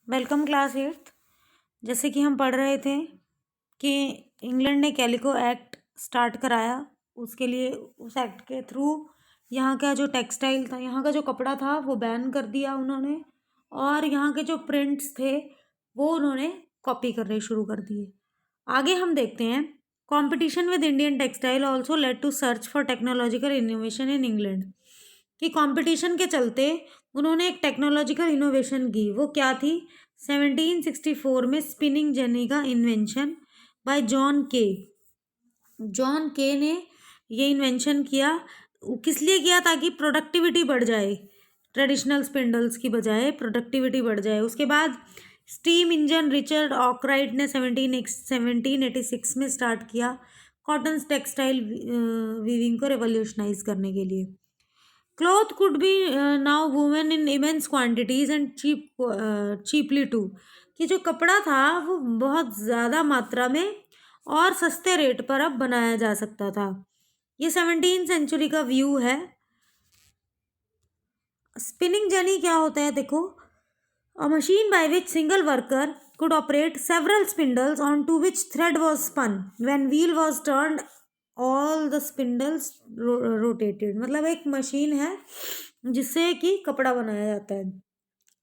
Welcome class eighth. जैसे कि हम पढ़ रहे थे कि इंग्लैंड ने कैलिको एक्ट स्टार्ट कराया। उसके लिए उस एक्ट के थ्रू यहाँ का जो टेक्सटाइल था, यहाँ का जो कपड़ा था वो बैन कर दिया उन्होंने, और यहाँ के जो प्रिंट्स थे वो उन्होंने कॉपी करने शुरू कर दिए। आगे हम देखते हैं, competition with Indian textile also led to search for technological innovation in England. कि कंपटीशन के चलते उन्होंने एक टेक्नोलॉजिकल इनोवेशन की। वो क्या थी? 1764 में स्पिनिंग जेनी का इन्वेंशन बाय जॉन के ने ये इन्वेंशन किया। किस लिए किया? ताकि प्रोडक्टिविटी बढ़ जाए, ट्रेडिशनल स्पिंडल्स की बजाय प्रोडक्टिविटी बढ़ जाए। उसके बाद स्टीम इंजन रिचर्ड ऑकराइट ने 1786 में स्टार्ट किया कॉटन टेक्सटाइल वीविंग को रेवोल्यूशनाइज करने के लिए। Cloth could be now woven in immense quantities and cheaply too. कि जो कपड़ा था वो बहुत ज़्यादा मात्रा में और सस्ते रेट पर अब बनाया जा सकता था। ये 17th सेंचुरी का व्यू है। स्पिनिंग जेनी क्या होता है? देखो, अ machine by which single worker could operate several spindles onto which thread was spun. When wheel was turned, all the spindles rotated. मतलब एक मशीन है जिससे कि कपड़ा बनाया जाता है।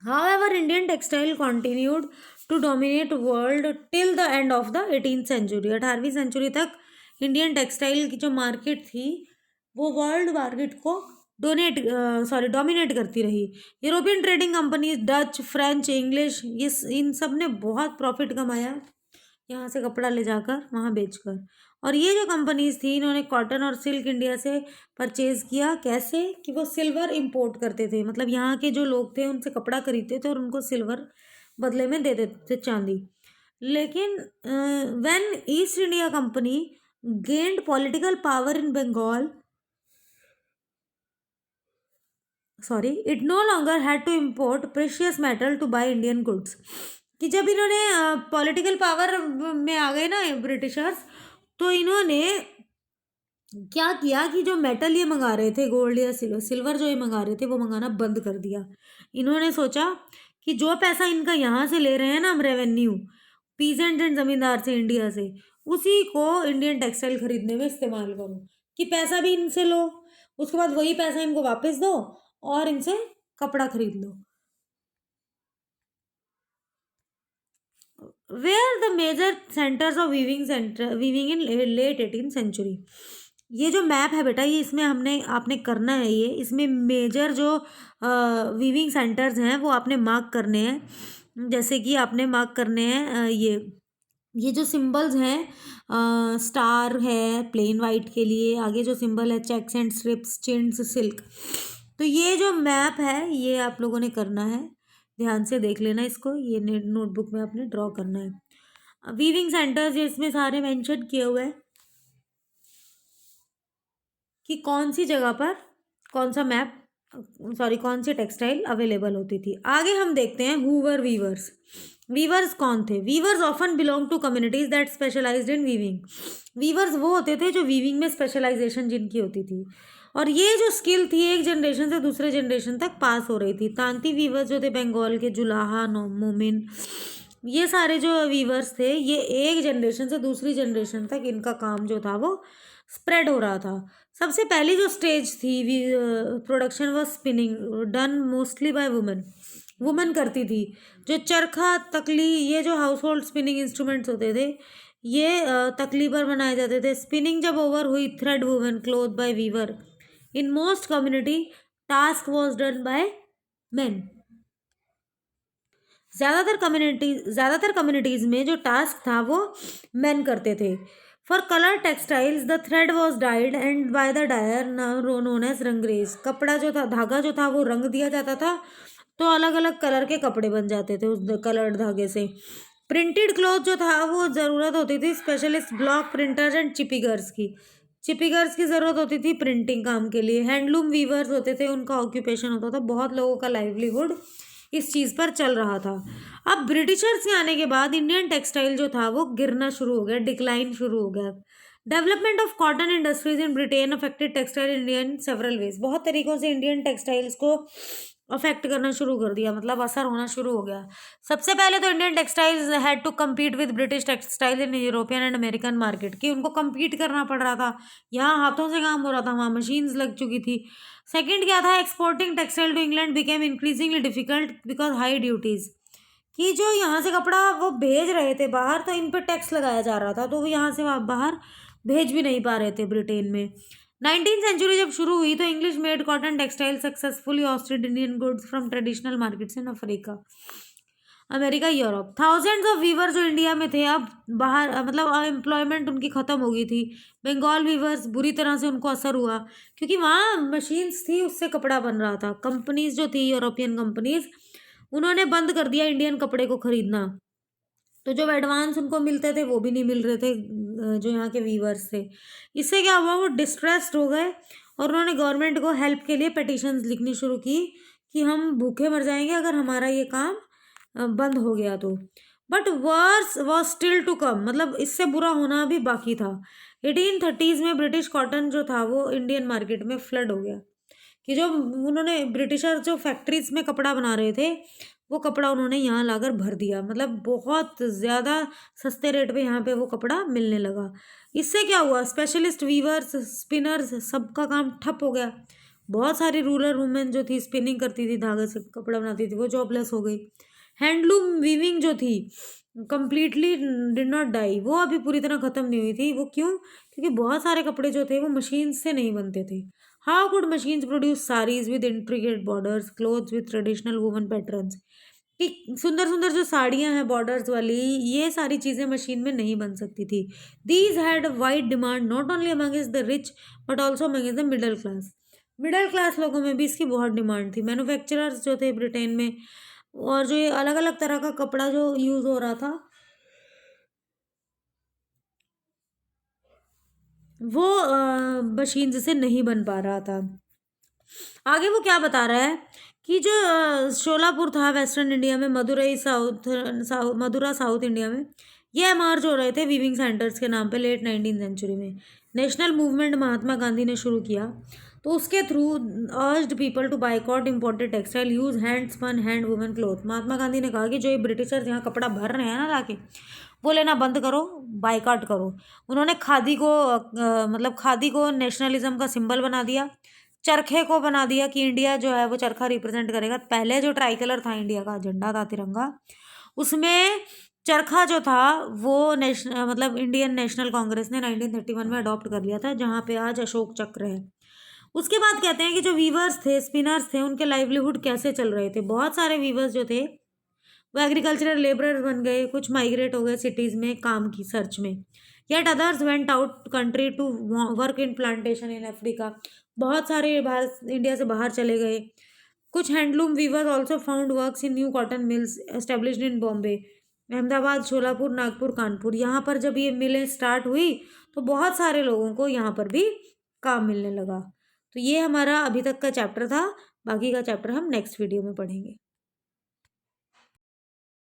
However, Indian textile continued to dominate world till the end of the 18th century. 18वीं सेंचुरी तक इंडियन टेक्सटाइल की जो मार्केट थी वो वर्ल्ड मार्केट को डोमिनेट करती रही। European trading companies, Dutch, French, English, ये इन सब ने बहुत प्रॉफिट कमाया यहाँ से कपड़ा ले जाकर वहाँ बेचकर। और ये जो कंपनीज थी इन्होंने कॉटन और सिल्क इंडिया से परचेज किया। कैसे? कि वो सिल्वर इंपोर्ट करते थे, मतलब यहाँ के जो लोग थे उनसे कपड़ा खरीदते थे और उनको सिल्वर बदले में दे देते थे, चांदी। लेकिन when East India Company gained political power in Bengal, it no longer had to import precious metal to buy Indian goods. कि जब इन्होंने पॉलिटिकल पावर में आ गए ना ब्रिटिशर्स, तो इन्होंने क्या किया कि जो मेटल ये मंगा रहे थे, गोल्ड या सिल्वर जो ये मंगा रहे थे, वो मंगाना बंद कर दिया। इन्होंने सोचा कि जो पैसा इनका यहाँ से ले रहे हैं ना हम, रेवेन्यू पीजेंट एंड जमींदार से, इंडिया से, उसी को इंडियन टेक्सटाइल खरीदने में इस्तेमाल करो। कि पैसा भी इनसे लो, उसके बाद वही पैसा इनको वापस दो और इनसे कपड़ा खरीद लो। Where the major centres of weaving in late 18th century. ये जो मैप है बेटा, ये इसमें आपने करना है। ये इसमें मेजर जो वीविंग सेंटर्स हैं वो आपने मार्क करने हैं। जैसे कि आपने मार्क करने हैं ये जो सिंबल्स हैं, स्टार है प्लेन वाइट के लिए, आगे जो सिंबल है चेक्स एंड स्ट्रिप्स, चिन्स, सिल्क। तो ये जो मैप है ये आप लोगों ने करना है, ध्यान से देख लेना इसको, ये नोटबुक में आपने ड्रॉ करना है। वीविंग सेंटर्स ये इसमें सारे मेंशन किए हुए हैं कि कौन सी जगह पर कौन सा मैप कौन सी टेक्सटाइल अवेलेबल होती थी। आगे हम देखते हैं हूवर वीवर्स। वीवर्स कौन थे? Weavers often belong to communities that specialised in weaving. Weavers वो होते थे जो वीविंग में स्पेशलाइजेशन जिनकी होती थी, और ये जो स्किल थी एक जनरेशन से दूसरे जनरेशन तक पास हो रही थी। तांती वीवर्स जो थे बंगाल के, जुलाहा, मोमिन, ये सारे जो वीवर्स थे ये एक जनरेशन से दूसरी जनरेशन तक इनका काम जो था वो स्प्रेड हो रहा था। सबसे पहली जो स्टेज थी production was spinning, done mostly by women करती थी। जो चरखा, तकली, ये जो हाउस होल्ड स्पिनिंग इंस्ट्रूमेंट्स होते थे ये तकली पर बनाए जाते थे। स्पिनिंग जब ओवर हुई, thread women, cloth by weaver. In most community task was done by men. ज़्यादातर कम्युनिटीज़ में जो टास्क था वो मेन करते थे। For colour textiles the thread was dyed and by the dyer known as रंगरेज। कपड़ा जो था, धागा जो था वो रंग दिया जाता था, तो अलग अलग कलर के कपड़े बन जाते थे उस कलर्ड धागे से। प्रिंटेड क्लॉथ जो था वो ज़रूरत होती थी स्पेशलिस्ट ब्लॉक प्रिंटर्स एंड चिपीगर्स की ज़रूरत होती थी प्रिंटिंग काम के लिए। हैंडलूम वीवर्स होते थे, उनका ऑक्यूपेशन होता था। बहुत लोगों का लाइवलीहुड इस चीज़ पर चल रहा था। अब ब्रिटिशर्स के आने के बाद इंडियन टेक्सटाइल जो था वो गिरना शुरू हो गया, डिक्लाइन शुरू हो गया। Development of cotton industries in Britain affected textile India in several ways. बहुत तरीक़ों से इंडियन टेक्सटाइल्स को अफेक्ट करना शुरू कर दिया, मतलब असर होना शुरू हो गया। सबसे पहले तो Indian textiles had to compete with British textile in European and American market, कि उनको कम्पीट करना पड़ रहा था। यहाँ हाथों से काम हो रहा था, वहाँ मशीन्स लग चुकी थी। सेकंड क्या था, exporting textile to England became increasingly difficult because high duties, कि जो यहाँ से कपड़ा वो भेज रहे थे बाहर, तो इन पर टैक्स लगाया जा रहा था, तो वो यहाँ से बाहर भेज भी नहीं पा रहे थे ब्रिटेन में। 19th सेंचुरी जब शुरू हुई तो English made cotton textile successfully ousted Indian goods from traditional markets in Africa, America, Europe. Thousands of weaver जो इंडिया में थे अब बाहर, मतलब एम्प्लॉयमेंट उनकी ख़त्म हो गई थी। बंगाल वीवर्स बुरी तरह से उनको असर हुआ, क्योंकि वहाँ मशीन्स थी, उससे कपड़ा बन रहा था। कंपनीज जो थी यूरोपियन कंपनीज, उन्होंने बंद कर दिया इंडियन कपड़े को खरीदना, तो जो एडवांस उनको मिलते थे वो भी नहीं मिल रहे थे जो यहाँ के वीवर्स थे। इससे क्या हुआ, वो डिस्ट्रेस्ड हो गए और उन्होंने गवर्नमेंट को हेल्प के लिए पिटिशंस लिखनी शुरू की कि हम भूखे मर जाएंगे अगर हमारा ये काम बंद हो गया तो। But worse was still to come, मतलब इससे बुरा होना भी बाकी था। 1830s में ब्रिटिश कॉटन जो था वो इंडियन मार्केट में फ्लड हो गया, कि जो उन्होंने ब्रिटिशर जो फैक्ट्रीज में कपड़ा बना रहे थे वो कपड़ा उन्होंने यहाँ लाकर भर दिया, मतलब बहुत ज़्यादा सस्ते रेट पे यहाँ पे वो कपड़ा मिलने लगा। इससे क्या हुआ, स्पेशलिस्ट वीवर्स, स्पिनर्स, सबका काम ठप हो गया। बहुत सारी रूरल वुमेन जो थी स्पिनिंग करती थी, धागे से कपड़ा बनाती थी, वो जॉबलेस हो गई। हैंडलूम वीविंग जो थी कम्प्लीटली डिड नॉट डाई, वो अभी पूरी तरह ख़त्म नहीं हुई थी। वो क्यों, क्योंकि बहुत सारे कपड़े जो थे वो मशीन से नहीं बनते थे। How could machines produce saris with intricate borders, clothes with traditional woman patterns, कि सुंदर सुंदर जो साड़ियाँ हैं बॉर्डर्स वाली, ये सारी चीज़ें मशीन में नहीं बन सकती थी। These had wide demand not only amongst the rich but also amongst the middle class, middle class लोगों में भी इसकी बहुत डिमांड थी। मैन्युफैक्चरर्स जो थे ब्रिटेन में, और जो ये अलग अलग तरह का कपड़ा जो यूज़ हो रहा था वो मशीन से नहीं बन पा रहा था। आगे वो क्या बता रहा है कि जो शोलापुर था वेस्टर्न इंडिया में, मदुरई मदुरा साउथ इंडिया में, ये एमर्ज हो रहे थे वीविंग सेंटर्स के नाम पे लेट 19th सेंचुरी में। नेशनल मूवमेंट महात्मा गांधी ने शुरू किया, तो उसके through urged people to boycott imported textile, use hand spun hand woman cloth. Mahatma Gandhi ने कहा कि जो ये ब्रिटिशर्स यहाँ कपड़ा भर रहे हैं ना लाके, वो लेना बंद करो, बाइकआउट करो। उन्होंने खादी को मतलब खादी को नेशनलिज्म का सिंबल बना दिया। चरखे को बना दिया कि इंडिया जो है वो चरखा रिप्रेजेंट करेगा। पहले जो ट्राई कलर था इंडिया का झंडा था, तिरंगा, उसमें चरखा जो था वो मतलब इंडियन नेशनल कांग्रेस ने 1931 में अडॉप्ट कर लिया था, जहाँ पे आज अशोक चक्र है। उसके बाद कहते हैं कि जो वीवर्स थे, स्पिनर्स थे, उनके लाइवलीहुड कैसे चल रहे थे। बहुत सारे वीवर्स जो थे वो एग्रीकल्चरल लेबरर्स बन गए, कुछ माइग्रेट हो गए सिटीज़ में काम की सर्च में। Yet others went out country to work in plantation in Africa, बहुत सारे भारत इंडिया से बाहर चले गए। कुछ handloom weavers also found works in new cotton mills established in Bombay, Ahmedabad, Sholapur, Nagpur, Kanpur. यहाँ पर जब ये मिलें स्टार्ट हुई तो बहुत सारे लोगों को यहाँ पर भी काम मिलने लगा। तो ये हमारा अभी तक का चैप्टर था, बाकी का चैप्टर हम नेक्स्ट वीडियो में पढ़ेंगे।